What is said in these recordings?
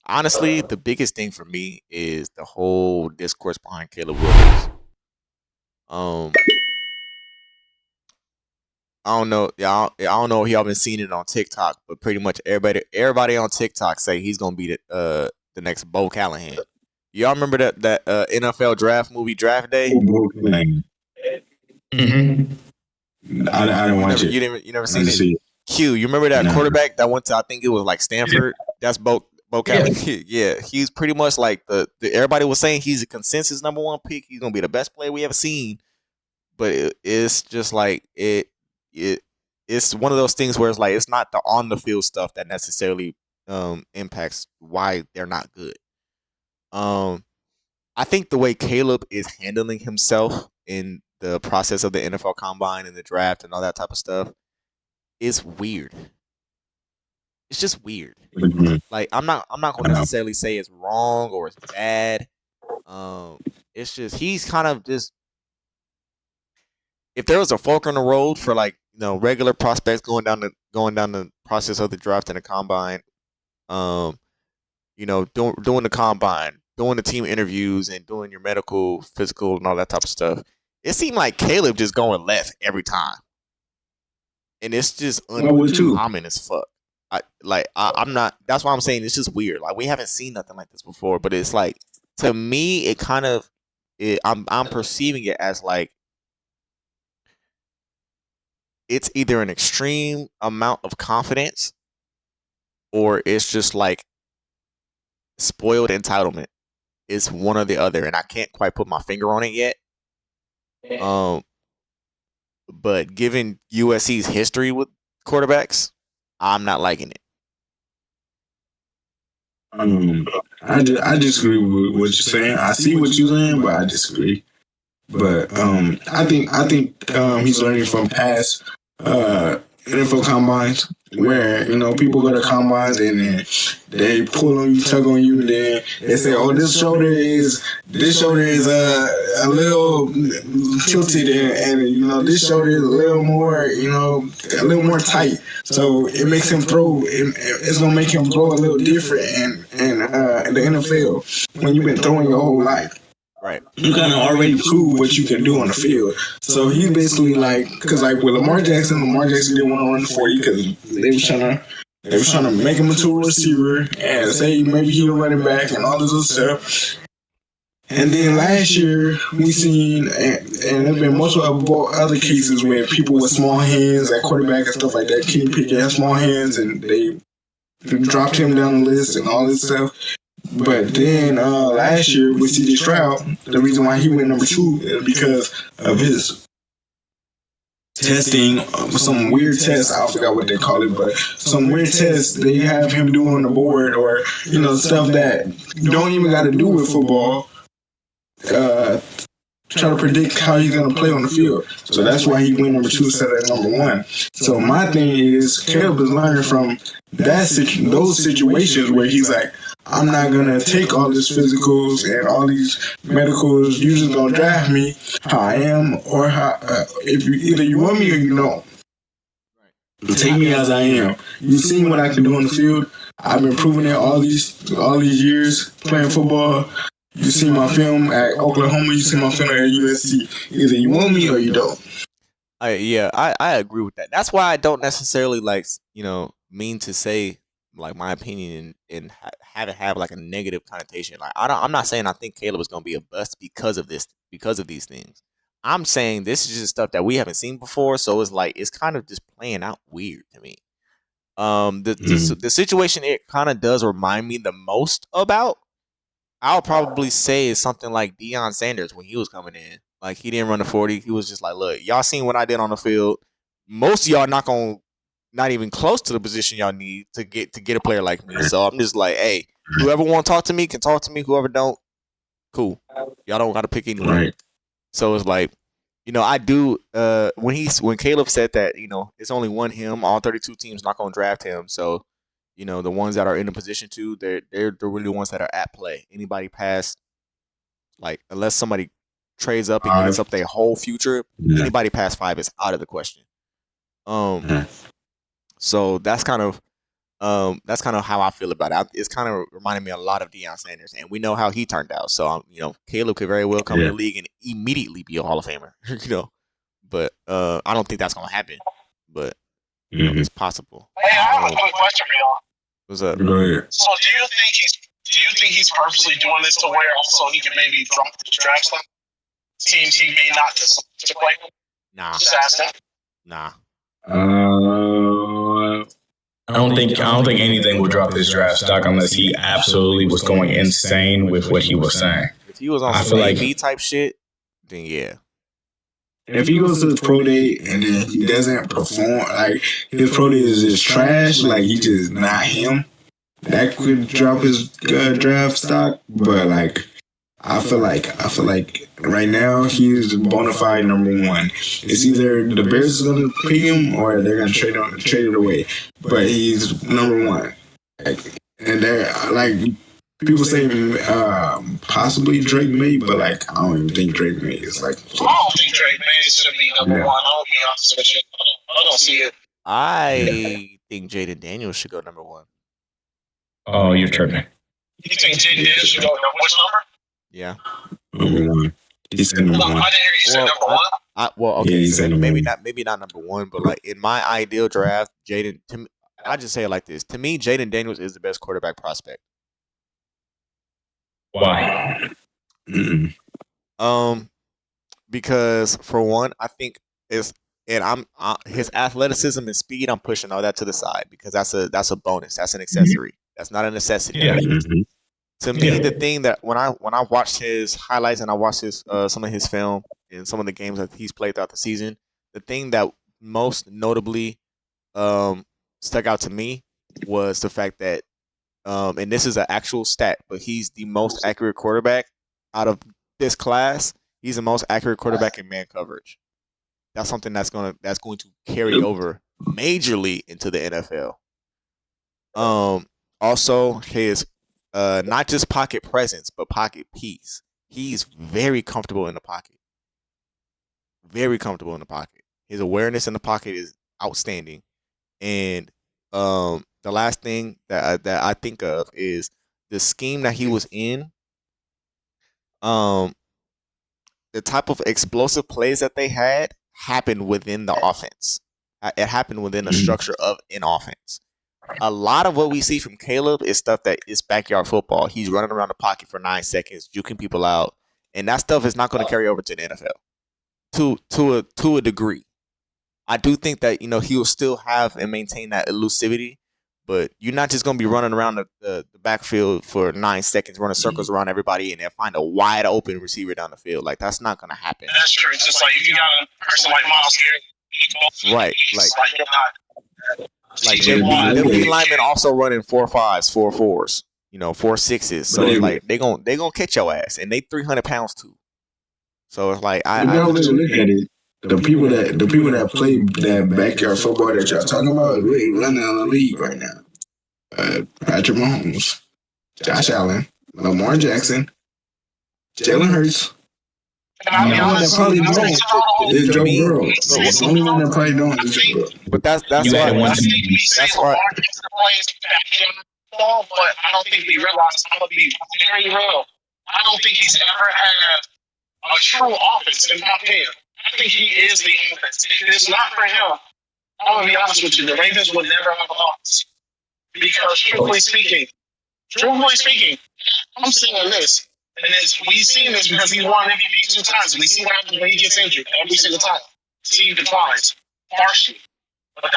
honestly, the biggest thing for me is the whole discourse behind Caleb Williams. Um, I don't know, I don't know if y'all been seeing it on TikTok, but pretty much everybody on TikTok say he's gonna be the next Bo Callahan. Y'all remember that NFL draft movie Draft Day? Mm-hmm. I didn't watch it. You never seen it? Q, you remember that quarterback that went to, I think it was like Stanford? That's Bo Callahan. Yeah, he's pretty much like the everybody was saying he's a consensus number one pick. He's gonna be the best player we ever seen. But it's just like it it's one of those things where it's like it's not the on the field stuff that necessarily impacts why they're not good. Um, I think the way Caleb is handling himself in the process of the NFL Combine and the draft and all that type of stuff is weird. It's just weird. Mm-hmm. Like I'm not going to necessarily say it's wrong or it's bad. It's just he's kind of just, if there was a fork in the road for like regular prospects going down the process of the draft and the combine, um, doing the combine, doing the team interviews, and doing your medical, physical, and all that type of stuff. It seemed like Caleb just going left every time, and it's just uncommon as fuck. I'm not. That's why I'm saying it's just weird. Like we haven't seen nothing like this before. But it's like, to me, it kind of, I'm perceiving it as like it's either an extreme amount of confidence or it's just like spoiled entitlement. It's one or the other, and I can't quite put my finger on it yet. But given USC's history with quarterbacks, I'm not liking it. I disagree with what you're saying. I see what you're saying, but I disagree. But I think he's learning from past NFL combines where people go to combines and then they pull on you, tug on you, and then they say, "Oh, this shoulder is a little tilted, and this shoulder is a little more tight." So it makes him throw. It's gonna make him throw a little different in the NFL when you've been throwing your whole life. Right. You kind of already prove what you can do on the field. So he's basically like, because like with Lamar Jackson didn't want to run the 40 because they was trying to make him into a receiver and say maybe he'll run it back and all this other stuff. And then last year we seen, and there's been multiple other cases where people with small hands at quarterback and stuff like that, Kenny Pickett had small hands and they dropped him down the list and all this stuff. But then last year with C.J. Stroud, the reason why he went number 2 is because of his testing, some weird tests. I forgot what they call it, but some weird tests they have him do on the board, or stuff that you don't even got to do with football. Try to predict how he's gonna play on the field. So that's why he went number 2 instead of number 1. So my thing is, Caleb is learning from those situations where he's like, I'm not gonna take all these physicals and all these medicals. You just gonna draft me how I am, or how if either you want me or you don't. Take me as I am. You've seen what I can do on the field. I've been proving it all these years playing football. You see my film at Oklahoma, you see my film at USC. Either you want me or you don't. I agree with that. That's why I don't necessarily mean to say like my opinion and have it have like a negative connotation. Like I'm not saying I think Caleb is going to be a bust because of these things. I'm saying this is just stuff that we haven't seen before, so it's like it's kind of just playing out weird to me. The situation it kind of does remind me the most about, I'll probably say, is something like Deion Sanders when he was coming in. Like he didn't run the 40. He was just like, look, y'all seen what I did on the field. Most of y'all not even close to the position y'all need to get a player like me. So I'm just like, hey, whoever want to talk to me can talk to me. Whoever don't, cool. Y'all don't got to pick anyone. Right. So it's like, I do. When Caleb said that, it's only one him. All 32 teams not gonna draft him. So, the ones that are in a position to, they're really the ones that are at play. Anybody past, like, unless somebody trades up and gets up their whole future, anybody past 5 is out of the question. So that's kind of That's kind of how I feel about it. It's kind of reminding me a lot of Deion Sanders, and we know how he turned out. So, Caleb could very well come in Yeah. the league and immediately be a Hall of Famer. But I don't think that's gonna happen. But Mhm. it's possible. Hey, I have a quick question for y'all. What's up? Go ahead. So, do you think he's purposely doing this to where also he can maybe drop his draft stock? Teams he may not to play. Nah, Just asking. nah. I don't think anything would drop his draft stock unless he absolutely was going insane with what he was saying. If he was on I some feel like- AB type shit, then yeah. If he goes to the pro day and then he doesn't perform, like his pro day is just trash, like he just not him, that could drop his draft stock. But like, I feel like right now he's bona fide number one. It's either the Bears is gonna pick him or they're gonna trade it away. But he's number one. And they're like people say possibly Drake May, but like I don't even think Drake May is like. I don't think Drake May should be number one. I'll be honest with you. I don't see it. I think Jaden Daniels should go number one. Oh, you're tripping. You think Jaden Daniels should go which number? Yeah. Number one. He said number one. I didn't hear you say number one. Okay, Yeah, he so said number maybe one. not number one, but like in my ideal draft, I just say it like this. To me, Jaden Daniels is the best quarterback prospect. Why? Because for one, I think his athleticism and speed, I'm pushing all that to the side because that's a bonus. That's an accessory. That's not a necessity. Yeah. To me, the thing that when I watched his highlights and I watched his some of his film and some of the games that he's played throughout the season, the thing that most notably stuck out to me was the fact that and this is an actual stat, but he's the most accurate quarterback out of this class. He's the most accurate quarterback in man coverage. That's something that's going to carry over majorly into the NFL. Also his not just pocket presence, but pocket peace. He's very comfortable in the pocket. Very comfortable in the pocket. His awareness in the pocket is outstanding. And the last thing that I think of is the scheme that he was in. The type of explosive plays that they had happened within the offense. It happened within the structure of an offense. A lot of what we see from Caleb is stuff that is backyard football. He's running around the pocket for 9 seconds, juking people out, and that stuff is not going to carry over to the NFL to a degree. I do think that he will still have and maintain that elusivity, but you're not just going to be running around the backfield for 9 seconds, running circles around everybody, and then find a wide open receiver down the field. Like that's not going to happen. That's true. It's just like if you got a person like Miles Garrett, Right, you're not. Like TJ Watt. them D linemen also running 4.5s, 4.4s, 4.6s. So it's like they gonna catch your ass, and they 300 pounds too. So it's like I look at it. The people that play that backyard football that y'all talking about really running on the league right now. Patrick Mahomes, Josh Allen, Lamar Jackson, Jalen Hurts. And I'll be honest, probably don't is Joe me- Burrow. The only one that probably don't is Joe Burrow. But that's You why had one I think we say That's Lamar why- Jackson plays back in ball, but I don't think we realize I'm gonna be very real. I don't think he's ever had a true offense in my opinion. I think he is the offense. If it's not for him, I'm gonna be honest with you, the Ravens would never have a offense. Because truthfully speaking, I'm saying this. And we've seen this because he's won MVP 2 times. We see what happens when he gets injured every single time. Team declines partially. But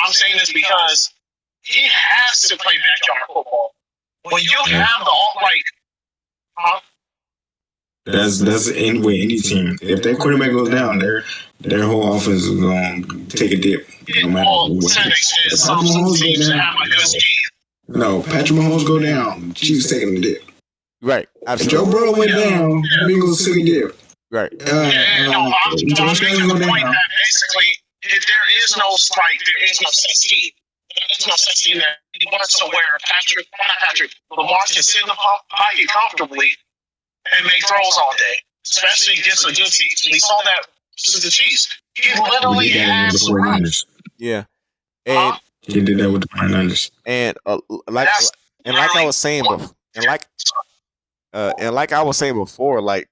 I'm saying this because he has to play backyard football. When you have That's any team. If that quarterback goes down, their whole offense is going to take a dip. No matter what. No, Patrick Mahomes go down. Chiefs taking a dip. right, If absolutely Joe Burrow went down, Bengals took a dip. right. I'm Josh making Allen the go point down. that basically, if there is no strike, there is no set scheme. There is no set scheme that he wants to wear Lamar can sit in the pocket comfortably and make throws all day, especially against a good team. We saw that versus the Chiefs. He literally has room. Yeah, and He did that with the 49ers. And like and like I was saying before, and like I was saying before, like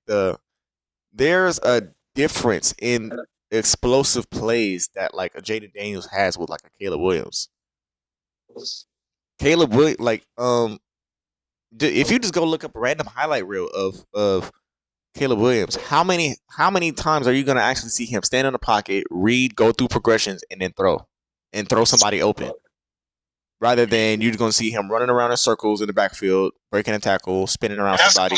there's a difference in explosive plays that like a Jaden Daniels has with like a Caleb Williams. Caleb Williams, like if you just go look up a random highlight reel of Caleb Williams, how many times are you gonna actually see him stand in the pocket, read, go through progressions, and then throw somebody open? Rather than you're going to see him running around in circles in the backfield, breaking a tackle, spinning around somebody.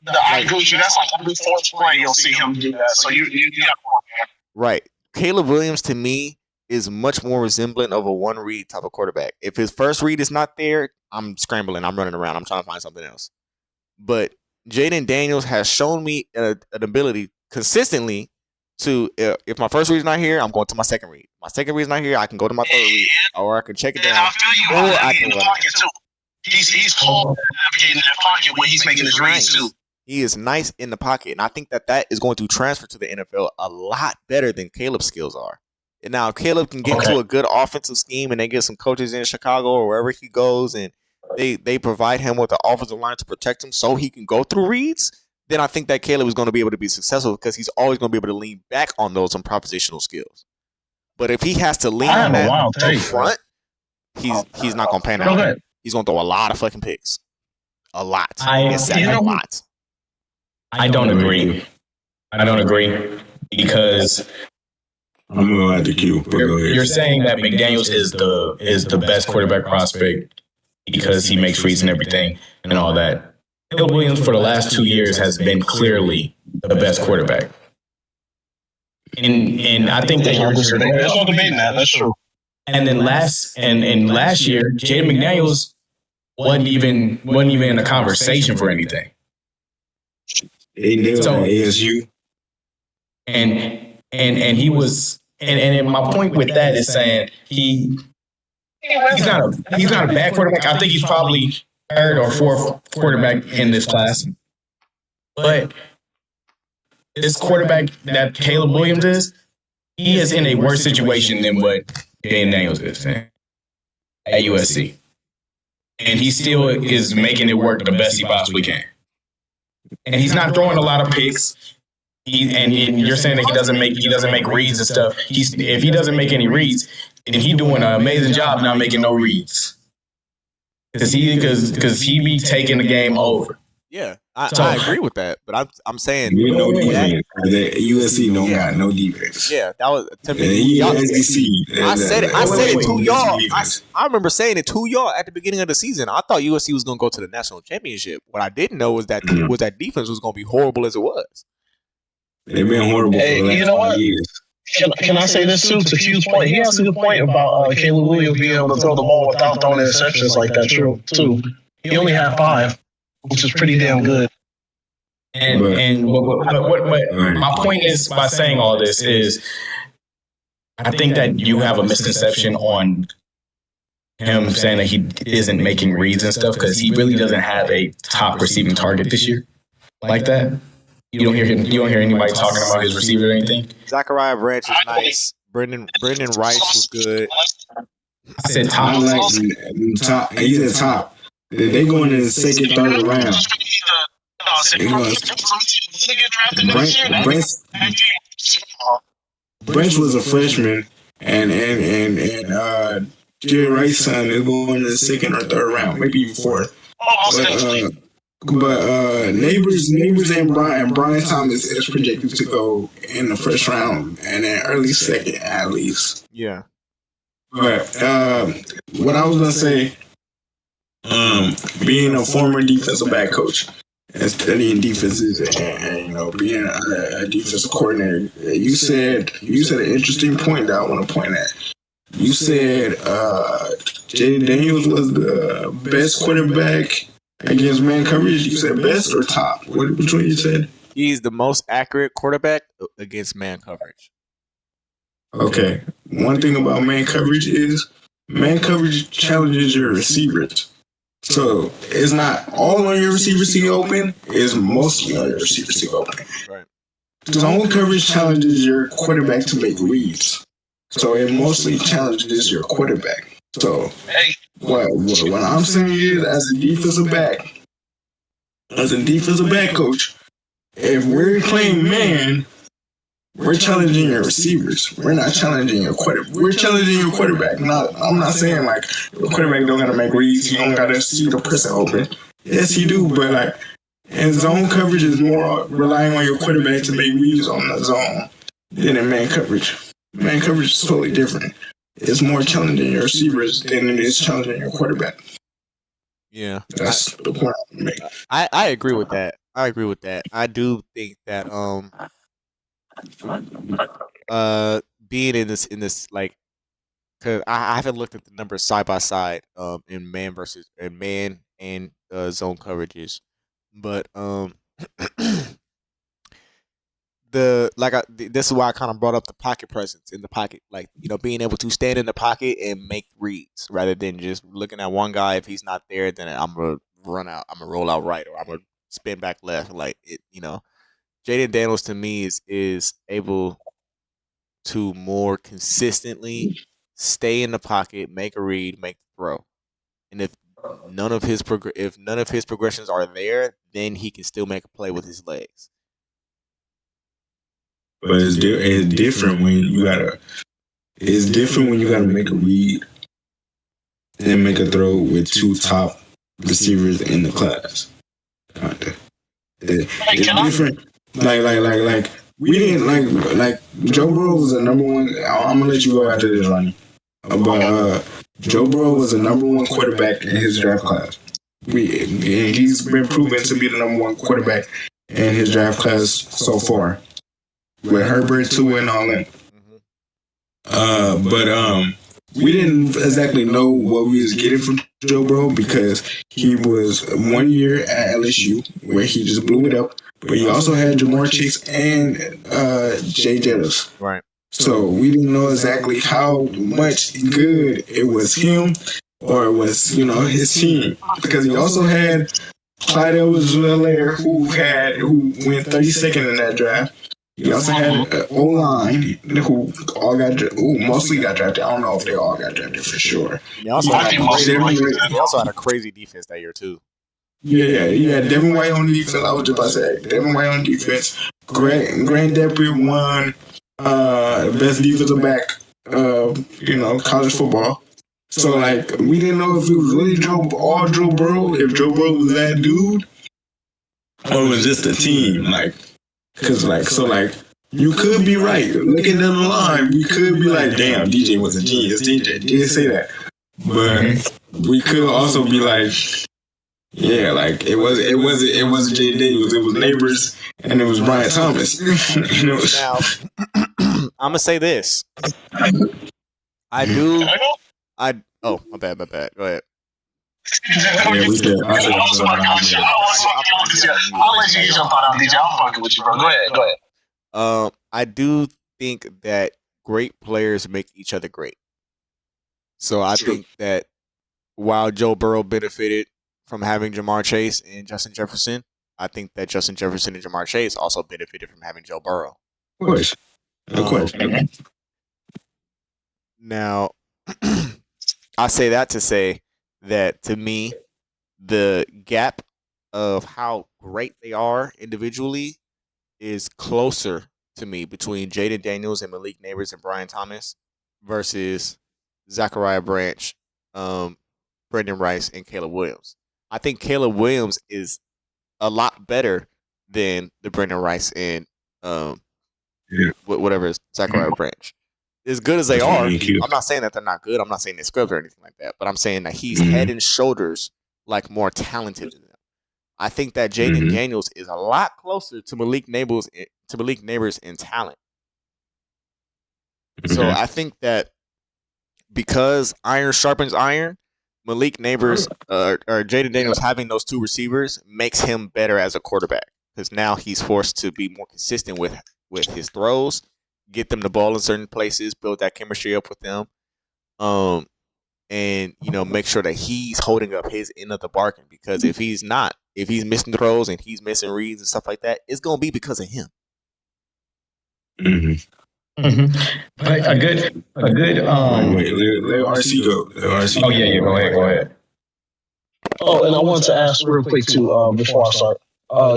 I agree with you. That's like every fourth play you'll see him do that. So you right. Caleb Williams to me is much more resemblant of a one read type of quarterback. If his first read is not there, I'm scrambling, I'm running around, I'm trying to find something else. But Jaden Daniels has shown me an ability consistently to if my first read is not here, I'm going to my second read. My second read is not here, I can go to my third read, or I can check it down. I feel you. Or I can run it too. He's cold navigating that pocket when he's making his reads too. He is nice in the pocket, and I think that is going to transfer to the NFL a lot better than Caleb's skills are. And now if Caleb can get to a good offensive scheme, and they get some coaches in Chicago or wherever he goes, and they provide him with the offensive line to protect him so he can go through reads, then I think that Caleb is going to be able to be successful because he's always going to be able to lean back on those improvisational skills. But if he has to lean on that up front, he's not going to pan out. He's going to throw a lot of fucking picks. A lot. A lot. I don't agree. I don't agree because I'm going to add the Q. You're saying that McDaniels is the best quarterback prospect because he makes reads and everything and all that. Caleb Williams for the last 2 years has been clearly the best quarterback. And I think that there's no debating that. That's true. And then last year, Jaden McDaniels wasn't even in a conversation for anything. So ASU. And he was and my point with that is saying he's not a bad quarterback. I think he's probably third or fourth quarterback in this class. But this quarterback that Caleb Williams is, he is in a worse situation than what Jaden Daniels is at USC. And he still is making it work the best he possibly can. And he's not throwing a lot of picks. And you're saying that he doesn't make reads and stuff. If he doesn't make any reads, then he's doing an amazing job not making no reads. Because he be taking the game over. Yeah, I agree with that, but I'm saying USC don't got no defense. Yeah, that was to me. I said it to y'all. I remember saying it to y'all at the beginning of the season. I thought USC was going to go to the national championship. What I didn't know was that defense was going to be horrible as it was. They've been horrible for the last 5 years. Can I say this too? To Q's point, he has a good point about Caleb Williams being able to throw the ball without throwing interceptions like that. True, too. He only had 5, which is pretty damn good. And what my point is by saying all this is, I think that you have a misconception on him saying that he isn't making reads and stuff because he really doesn't have a top receiving target this year like that. You don't hear anybody talking about his receiver or anything. Zachariah Branch is nice. Brendan Rice was good. I said top. Top. He said top. They going in the second, third round. Branch was a freshman, and Jerry Rice's son is going in the second or third round, maybe even fourth. But Neighbors and Brian Thomas is projected to go in the first round and then early second at least. Yeah. But what I was gonna say, being a former defensive back coach and studying defenses and being a defensive coordinator, you said an interesting point that I want to point at. You said Jaden Daniels was the best quarterback against man coverage. You said best or top? Which one you said? He's the most accurate quarterback against man coverage. Okay. One thing about man coverage is man coverage challenges your receivers. So it's not all on your receivers to get open, it's mostly on your receivers to get open. Right. Zone coverage challenges your quarterback to make reads. So it mostly challenges your quarterback. So Hey, what I'm saying is, as a defensive back coach, if we're playing man, we're challenging your receivers. We're not challenging your quarterback. We're challenging your quarterback. I'm not saying like the quarterback don't gotta make reads. He don't gotta see the person open. Yes, he do, but like, and zone coverage is more relying on your quarterback to make reads on the zone than in man coverage. Man coverage is totally different. It's more challenging your receivers than it is challenging your quarterback. Yeah, That's the point I'm making. I agree with that. I agree with that. I do think that being in this like, because I haven't looked at the numbers side by side in man and zone coverages, but this is why I kind of brought up the pocket presence in the pocket, like, being able to stand in the pocket and make reads rather than just looking at one guy. If he's not there, then I'm gonna run out, I'm gonna roll out right, or I'm gonna spin back left. Like it. Jaden Daniels to me is able to more consistently stay in the pocket, make a read, make the throw. And if none of his progressions are there, then he can still make a play with his legs. But it's different when you gotta. It's different when you gotta make a read and make a throw with two top receivers in the class. It's different. Like we didn't like Joe Burrow was the number one. I'm gonna let you go after this, Ronnie. But Joe Burrow was the number one quarterback in his draft class. And he's been proven to be the number one quarterback in his draft class so far, with Herbert, Tua, and all that. But we didn't exactly know what we was getting from Joe Burrow because he was 1 year at LSU where he just blew it up. But he also had Jamar Chase and Jay Jettis. Right. So we didn't know exactly how much good it was him or it was, his team. Because he also had Clyde Edwards-Helaire who went 32nd in that draft. He also had an O-line who mostly got drafted. I don't know if they all got drafted for sure. They also had a crazy defense that year too. Yeah. You had Devin White on defense. I was just about to say Devin White on defense. Grant Delpit won best defensive back college football. So like we didn't know if it was really Joe Burrow, if Joe Burrow was that dude, or it was just a team. Cause you could be right. Looking down the line, we could be like, damn, DJ was a genius. DJ did say that. But we could also be like, yeah, like it wasn't Jaden Daniels, it was Neighbors and it was Brian Thomas. Now I'm gonna say this. Oh, my bad. Go ahead. I'll let you jump out, DJ. I'm fucking with you, bro. Go ahead. I do think that great players make each other great. So I think that while Joe Burrow benefited from having Jamar Chase and Justin Jefferson, I think that Justin Jefferson and Jamar Chase also benefited from having Joe Burrow. Of course. Now, I say that to say that to me, the gap of how great they are individually is closer to me between Jaden Daniels and Malik Neighbors and Brian Thomas versus Zachariah Branch, Brendan Rice, and Caleb Williams. I think Caleb Williams is a lot better than the Brendan Rice and whatever is Zachariah Branch. As good as they are, I'm not saying that they're not good. I'm not saying they're scrubs or anything like that. But I'm saying that he's head and shoulders like more talented than them. I think that Jaden Daniels is a lot closer to Malik Neighbors in talent. So I think that because iron sharpens iron, Malik Neighbors or Jaden Daniels having those two receivers makes him better as a quarterback because now he's forced to be more consistent with his throws, get them the ball in certain places, build that chemistry up with them, and make sure that he's holding up his end of the bargain. Because if he's missing throws and he's missing reads and stuff like that, it's gonna be because of him. But a good. Wait, let RC go. Oh yeah, go ahead. Oh, and I wanted to ask real quick too, before I start.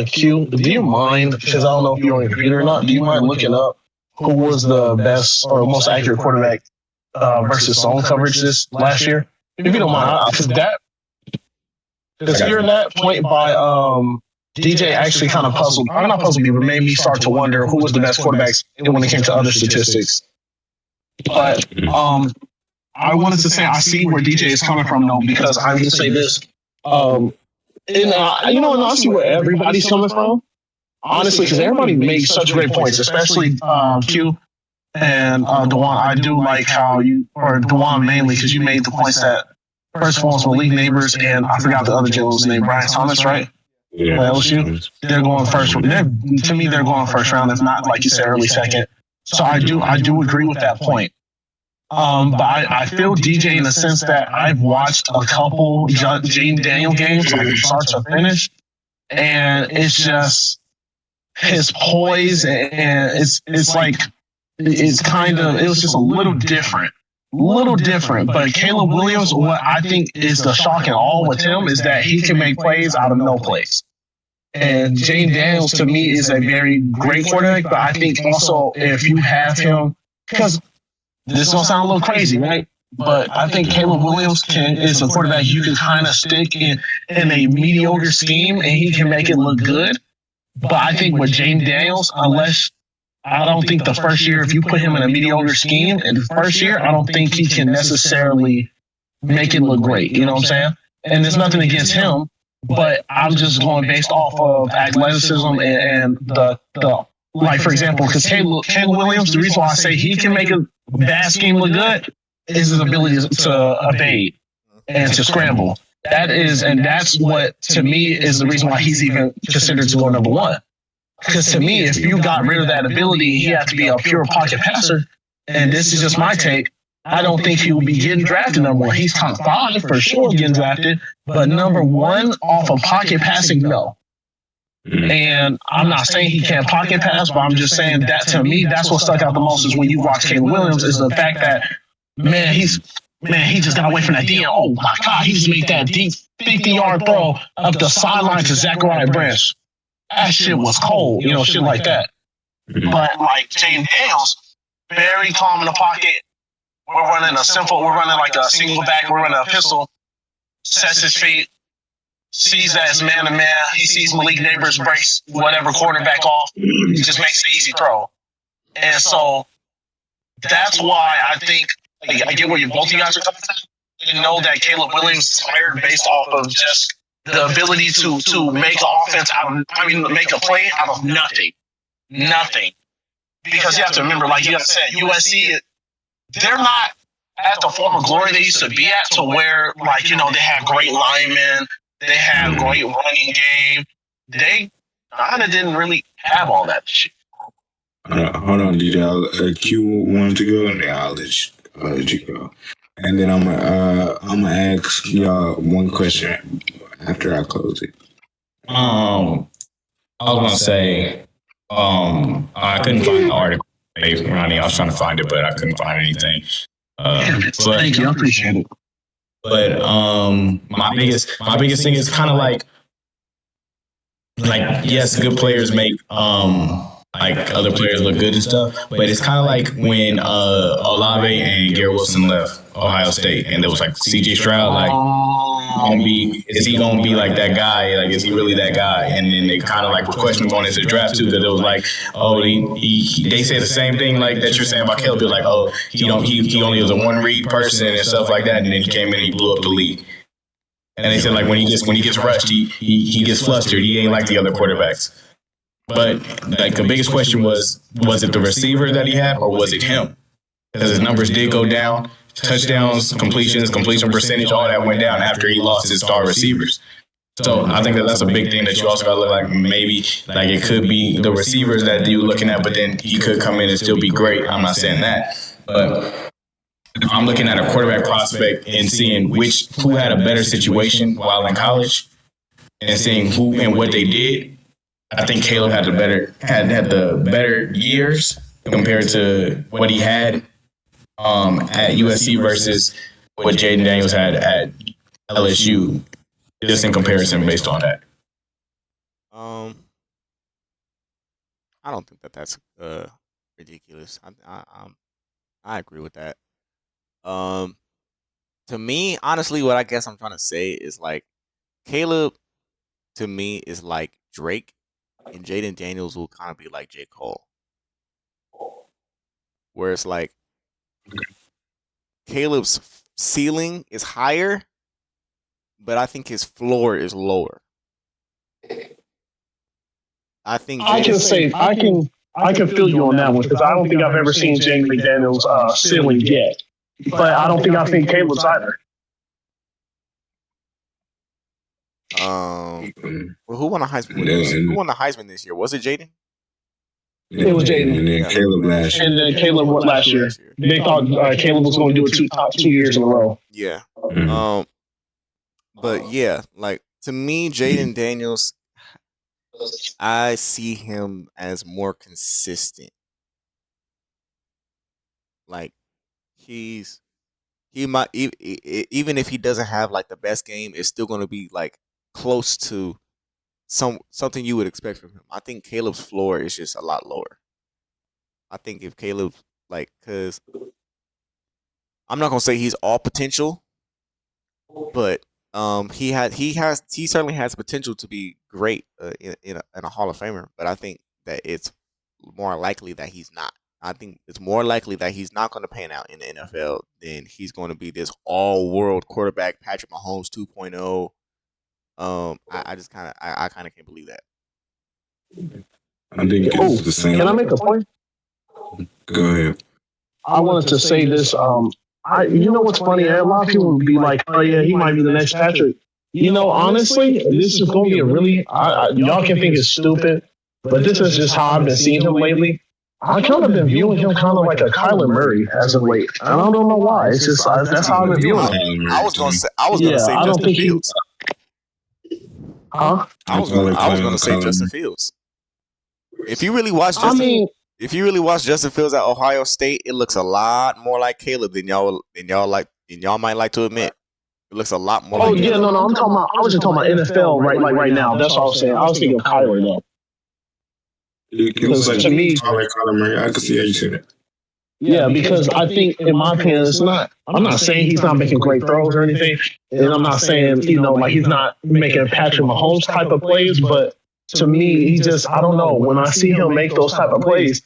Q, do you mind, because I don't know if you're on your computer or not, do you mind looking up who was the best or most accurate quarterback versus zone coverage this last year? If you don't mind, because hearing that point by DJ actually kind of puzzled, I'm not puzzled me, but made me start to wonder who was the best quarterbacks when it came to other statistics. But I wanted to say I see where DJ is coming from, though, because I will say this. And I see where everybody's coming from, honestly, because everybody makes such great points, especially Q and Dewan. I do like how or Dewan mainly, because you made the points that first of all, Malik Neighbors, and I forgot the other gentleman's name, Brian Thomas, right? Yeah. LSU. They're going first. To me, they're going first round, if not, like you said, early second. So I do agree with that point. But I feel DJ in the sense that I've watched a couple Jaden Daniels games, like from start to finish, and it's just his poise, and it's like it was just a little different. But Caleb Williams, what I think is the shock and awe with him is that he can make plays out of no plays. And Jaden Daniels to me is a very great quarterback, but I think also if you have him, because this is gonna sound a little crazy, right? But I think Caleb Williams is a quarterback you can kind of stick in a mediocre scheme and he can make it look good. But I think with Jaden Daniels, I don't think the first year, if you put him in a mediocre scheme in the first year, I don't think he can necessarily make it look great. You know what I'm saying? And there's nothing against him, but I'm just going based off of athleticism and the like, for example, because Caleb Williams, the reason why I say he can make a bad scheme look good is his ability to evade and to scramble. That's what, to me, is the reason why he's even considered to go number one. Because to me, if you got rid of that ability, he had to be a pure pocket passer. And this is just my take. I don't think he will be getting drafted number one. He's top 5 for sure getting drafted, but number one off of pocket passing, no. And I'm not saying he can't pocket pass, but I'm just saying that to me, that's what stuck out the most is when you watch Caleb Williams is the fact that, he just got away from that D. Oh my God, he just made that deep 50-yard throw up the sideline to Zachariah Branch. That shit was cold, shit like that. But like Jaden Daniels, very calm in the pocket. We're running like a single back, we're running a pistol, sets his feet, sees that it's man to man. He sees Malik Neighbors breaks whatever quarterback off. He just makes an easy throw. And so that's why I think I get where both of you guys are coming from. You know that Caleb Williams is hired based off of just the ability to make an offense make a play out of nothing. Nothing. Because you have to remember, like you guys said, USC, they're not at the former glory they used to be at, to where, they have great linemen, they have great running game. They kind of didn't really have all that shit. Hold on, DJ. Q wanted to go, and then I'll let you go. And then I'm gonna ask y'all one question after I close it. I was gonna say, I couldn't find the article. Ronnie, I was trying to find it, but I couldn't find anything. Thank you, I appreciate it. But my biggest thing is kind of like yes, good players make other players look good and stuff, but it's kind of like when Olave and Garrett Wilson left Ohio State, and there was like CJ Stroud, is he gonna be like that guy? Like, is he really that guy? And then they kind of was questioning going into the draft too, because it was like, they say the same thing like that you're saying about Caleb. Like, he only was a one read person and stuff like that, and then he came in and he blew up the league. And they said when he gets rushed, he gets flustered. He ain't like the other quarterbacks. But the biggest question was it the receiver that he had, or was it him? Because his numbers did go down. Touchdowns, completion percentage, all that went down after he lost his star receivers. So I think that's a big thing that you also got to look like. Maybe it could be the receivers that you're looking at, but then he could come in and still be great. I'm not saying that, but I'm looking at a quarterback prospect and seeing who had a better situation while in college, and seeing who and what they did. I think Caleb had the better years compared to what he had at USC versus what Jaden Daniels had at LSU, just in comparison based on that. I don't think that's ridiculous. I agree with that. To me, honestly, what I guess I'm trying to say is like Caleb to me is like Drake, and Jaden Daniels will kind of be like J. Cole, where it's like Caleb's ceiling is higher, but I think his floor is lower. I think I can feel you on that one because I don't think I've ever seen Jaden Daniels' ceiling yet, but I don't think I've seen Caleb's either. Well, who won the Heisman? Who won the Heisman this year? Was it Jaden? It was Jaden. And then Caleb last year. And then Caleb went last year. They thought Caleb was going to do it top 2 years in a row. Yeah. Mhm. But yeah, like to me, Jaden Daniels, I see him as more consistent. Like he might even if he doesn't have like the best game, it's still going to be like close to something you would expect from him. I think Caleb's floor is just a lot lower. I think if Caleb because I'm not gonna say he's all potential, but he certainly has potential to be great in a Hall of Famer. But I think that it's more likely that he's not. I think it's more likely that he's not going to pan out in the NFL than he's going to be this all-world quarterback, Patrick Mahomes 2.0. I just kind of can't believe that. I think it's the same. Can I make a point? Go ahead. I wanted to say this. You know what's funny? A lot of people would be like, "Oh yeah, he might be the next Patrick." You know, honestly, this is going to be a really. Y'all can think it's stupid, but this is just how I've been seeing him lately. I kind of been viewing him kind of like a Kyler Murray as of late. I don't know why. It's just that's how I've been viewing him. I was gonna say Justin Fields. Huh? I was gonna say Justin Fields. If you really watch Justin Fields at Ohio State, it looks a lot more like Caleb than y'all might like to admit. It looks a lot more. Oh yeah, no, I'm talking about. I was just talking about NFL right now. That's what I was saying. I was thinking of Kyler though. Because to me, I can see how you say that. Yeah, because I think, in my opinion, it's not. I'm not saying he's not making great throws or anything, and I'm not saying like he's not making Patrick Mahomes type of plays. But to me, he just I don't know. When I see him make those type of plays,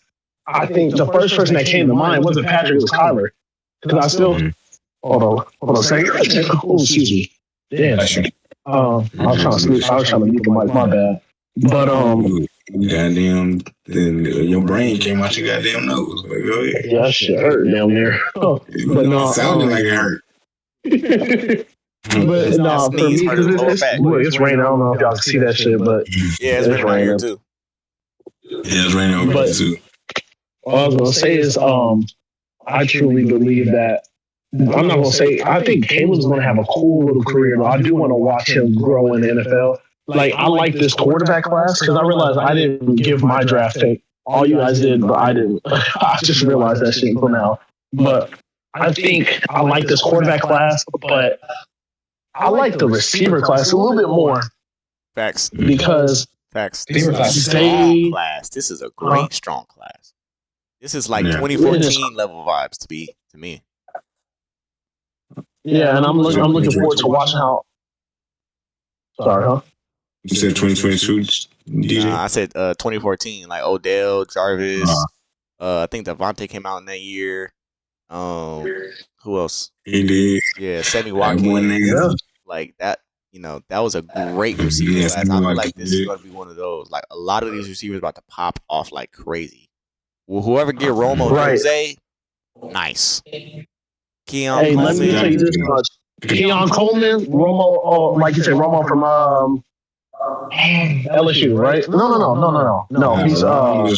I think the first person that came to mind wasn't Patrick, it was Kyler. Because I still hold on a second. Oh, excuse me. Damn. I was trying to sleep. I was trying to mute the mic. My bad. But goddamn, then your brain came out your goddamn nose. Like, go ahead. Yeah, that shit hurt down there. But no, it sounded like it hurt. But no, for me, it's raining. I don't know if y'all can see that shit, but yeah, it's raining here too. Yeah, it's raining over here too. What I was gonna say is, I truly believe that. I'm not gonna say. I think Caleb's gonna have a cool little career. Though. I do want to watch him grow in the NFL. Like, I like this quarterback class because I realized I didn't give my draft pick. All you guys did, but I didn't. I just realized that shit until now. But I think I like this quarterback class, but I like the receiver class a little bit more. Facts. Because This is a strong class. This is a great strong class. This is like 2014 level vibes to me. Yeah, and I'm looking forward to watching how. Sorry, huh? You said 2022, DJ? I said 2014, like Odell, Jarvis. I think Devontae came out in that year. Who else? He did. Yeah, Sammy Watkins. Like that, that was a great receiver class. I feel like this is going to be one of those. Like a lot of these receivers about to pop off like crazy. Well, whoever get Romo Jose, nice. Keon Coleman. Let me tell you this much. Keon Coleman, Romo, like you said, Romo from LSU, right? No. He's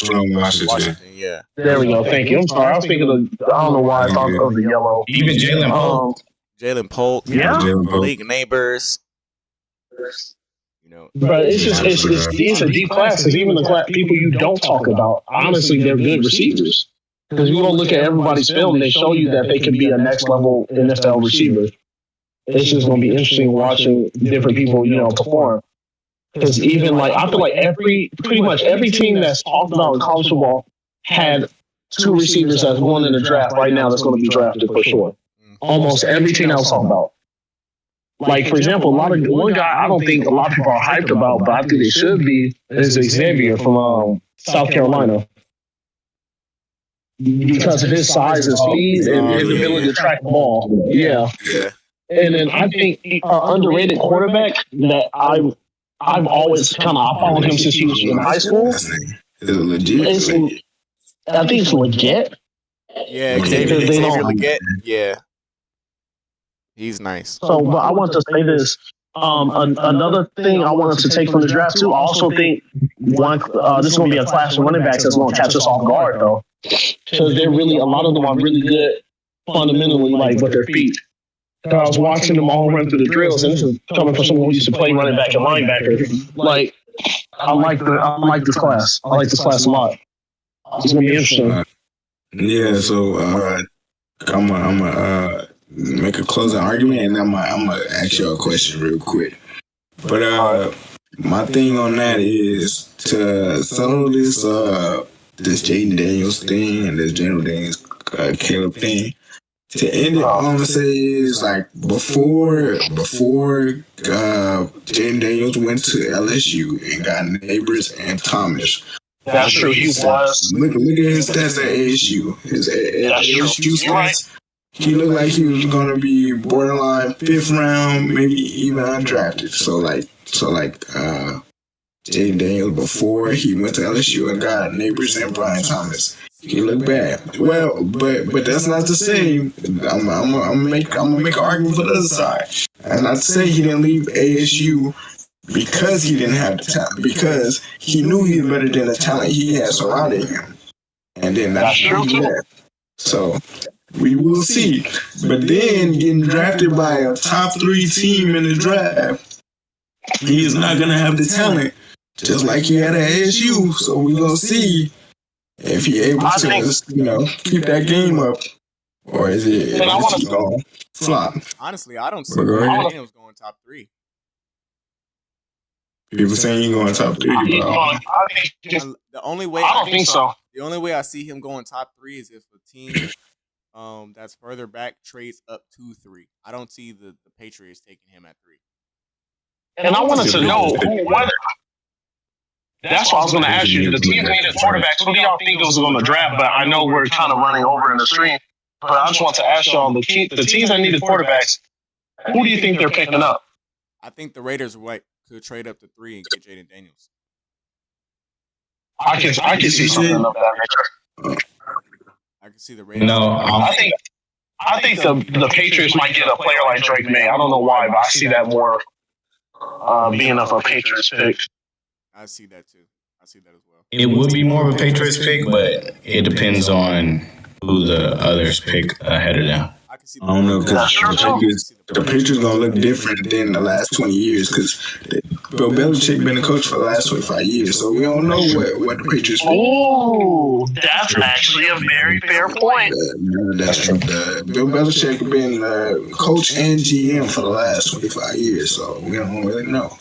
from Washington. Yeah. There we go. Thank you. I'm sorry. I was thinking of. I don't know why I thought of the yellow. Even Jalen Polt. Jalen Polt. Yeah. League neighbors. But it's a deep class because even the people you don't talk about, honestly, they're good receivers. Because you go look at everybody's film, they show you that they can be a next level NFL receiver. It's just going to be interesting watching different people, perform. Because even like I feel like pretty much every team that's talked about in college football had two receivers that's going in the draft right now that's going to be drafted for sure. Almost every team I was talking about. Like for example, one guy I don't think a lot of people are hyped about, but I think they should be is Xavier from South Carolina because of his size and speed and his ability to track the ball. Yeah. And then I think an underrated quarterback that I've always I followed him since he was in high school. Is it legit? I think it's legit. Yeah, Xavier Legette. Yeah, he's nice. So, but I want to say this. Another thing I wanted to take from the draft too. I also think this is going to be a class of running backs that's going to catch us off guard though, because a lot of them are really good fundamentally, like with their feet. I was watching them all run through the drills, and this is coming from someone who used to play running back and linebacker. Like, I like this class. I like this class a lot. It's gonna be interesting. Yeah. So I'm gonna make a closing argument, and I'm gonna ask you a question real quick. But my thing on that is to settle this Jaden Daniels thing and this Jaden Daniels Caleb thing. To end it, all I'm gonna say is like before Jaden Daniels went to LSU and got Neighbors and Thomas. That's true. He was. Look at his stats at ASU. His ASU stats. He looked like he was gonna be borderline 5th round, maybe even undrafted. So Jaden Daniels before he went to LSU and got Neighbors and Brian Thomas. He looked bad. Well, but that's not to say I'm gonna make an argument for the other side. That's not to say he didn't leave ASU because he didn't have the talent, because he knew he was better than the talent he had surrounding him. And then that's true too. So we will see. But then getting drafted by a top 3 team in the draft, he is not gonna have the talent just like he had at ASU. So we gonna see if he able to, keep that game up, or is it going to flop? Honestly, I don't see Daniels going top 3. People saying he's going top 3, bro. The only way I don't think so. The only way I see him going top 3 is if a team that's further back trades up to 3. I don't see the Patriots taking him at 3. And I wanted to know whether. That's what I was going to ask you. The teams needed quarterbacks. Who do y'all think was going to draft? But I know we're kind of running over in the stream. But I just want to ask y'all, the teams that needed quarterbacks, who do you think they're picking up? I think the Raiders could trade up to 3 and get Jaden Daniels. I can see something of that nature. I can see the Raiders. No, I think the Patriots might get a player like Drake May. I don't know why, but I see that more being of a Patriots pick. I see that too. I see that as well. It would be more of a Patriots pick, but it depends on who the others pick ahead of them. I can see. I don't know, because the Patriots gonna look different than the last 20 years, because Bill Belichick been a coach for the last 25 years, so we don't know what the Patriots. Oh, that's actually a very fair point. That's true. Bill Belichick been coach and GM for the last 25 years, so we don't really know.